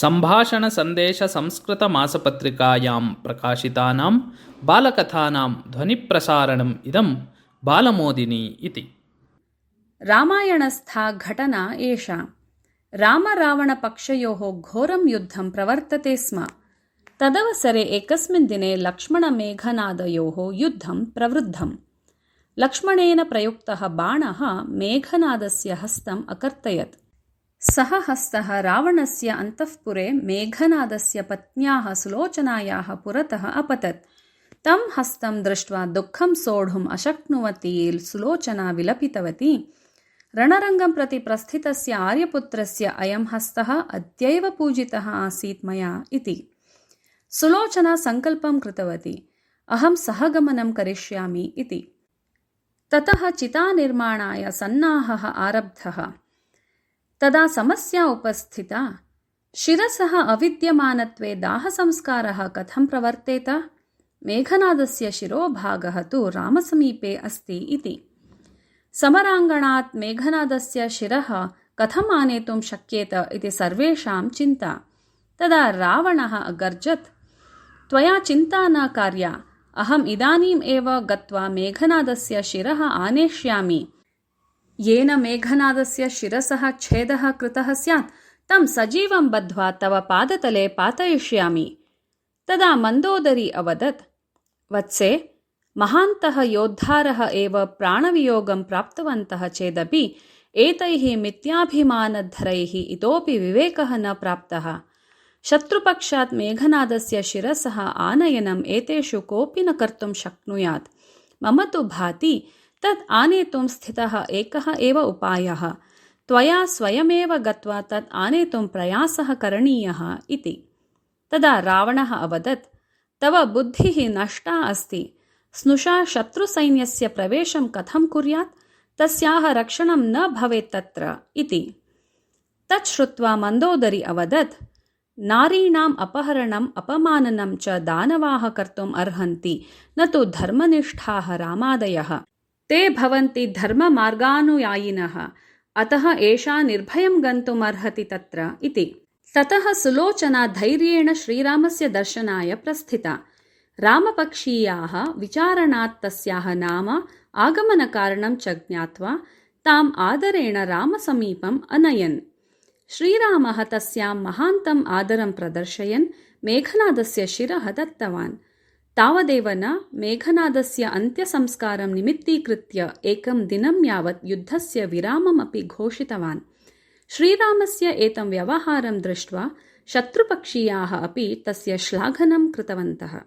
सम्भाषणसन्देशसंस्कृतमासपत्रिकायां प्रकाशितानां बालकथानां ध्वनिप्रसारणम् इदं बालमोदिनी इति। रामायणस्था घटना एषा। रामरावणपक्षयोः घोरं युद्धं प्रवर्तते स्म। तदवसरे एकस्मिन् दिने लक्ष्मणमेघनादयोः युद्धं प्रवृद्धम्। लक्ष्मणेन प्रयुक्तः बाणः मेघनादस्य हस्तम् अकर्तयत्। सः हस्तः रावणस्य अन्तःपुरे मेघनादस्य पत्न्याः सुलोचनायाः पुरतः अपतत्। तं हस्तं दृष्ट्वा दुःखं सोढुम् अशक्नुवती सुलोचना विलपितवती। रणरङ्गं प्रति प्रस्थितस्य आर्यपुत्रस्य अयं हस्तः अद्यैव पूजितः आसीत् मया इति। सुलोचना सङ्कल्पं कृतवती, अहं सहगमनं करिष्यामि इति। ततः चितानिर्माणाय सन्नाहः आरब्धः। तदा समस्या उपस्थिता। शिरसः अविद्यमानत्वे दाहसंस्कारः कथं प्रवर्तेत? मेघनादस्य शिरोभागः तु रामसमीपे अस्ति इति। समराङ्गणात् मेघनादस्य शिरः कथम् आनेतुं शक्येत इति सर्वेषां चिन्ता। तदा रावणः अगर्जत्, त्वया चिन्ता न कार्या, अहम् इदानीम् एव गत्वा मेघनादस्य शिरः आनेष्यामि। येन मेघनादस्य शिरसः छेदः कृतः स्यात् तं सजीवं बद्ध्वा तव पादतले पातयिष्यामि। तदा मन्दोदरी अवदत्, वत्से, महान्तः योद्धारः एव प्राणवियोगं प्राप्तवन्तः चेदपि एतैः मिथ्याभिमानधरैः इतोपि विवेकः न प्राप्तः। शत्रुपक्षात् मेघनादस्य शिरसः आनयनम् एतेषु कोऽपि न कर्तुं शक्नुयात्। मम तु भाति तत् आनेतुं स्थितः एकः एव उपायः। त्वया स्वयमेव गत्वा तत् आनेतुं प्रयासः करणीयः इति। तदा रावणः अवदत्, तव बुद्धिः नष्टा अस्ति। स्नुषा शत्रुसैन्यस्य प्रवेशं कथं कुर्यात्? तस्याः रक्षणं न भवेत् तत्र इति। तत् श्रुत्वा मन्दोदरी अवदत्, नारीणाम् अपहरणम् अपमाननं च दानवाः कर्तुम् अर्हन्ति, न तु धर्मनिष्ठाः रामादयः। ते भवन्ति धर्ममार्गानुयायिनः, अतः एषा निर्भयं गन्तुम् अर्हति तत्र इति। ततः सुलोचना धैर्येण श्रीरामस्य दर्शनाय प्रस्थिता। रामपक्षीयाः विचारणात् तस्याः नाम आगमनकारणं च ज्ञात्वा ताम् आदरेण रामसमीपम् अनयन्। श्रीरामः तस्यां महान्तम् आदरं प्रदर्शयन् मेघनादस्य शिरः दत्तवान्। तावदेव न, मेघनादस्य अन्त्यसंस्कारं निमित्तीकृत्य एकं दिनं यावत् युद्धस्य विराममपि घोषितवान्। श्रीरामस्य एतं व्यवहारं दृष्ट्वा शत्रुपक्षीयाः अपि तस्य श्लाघनं कृतवन्तः।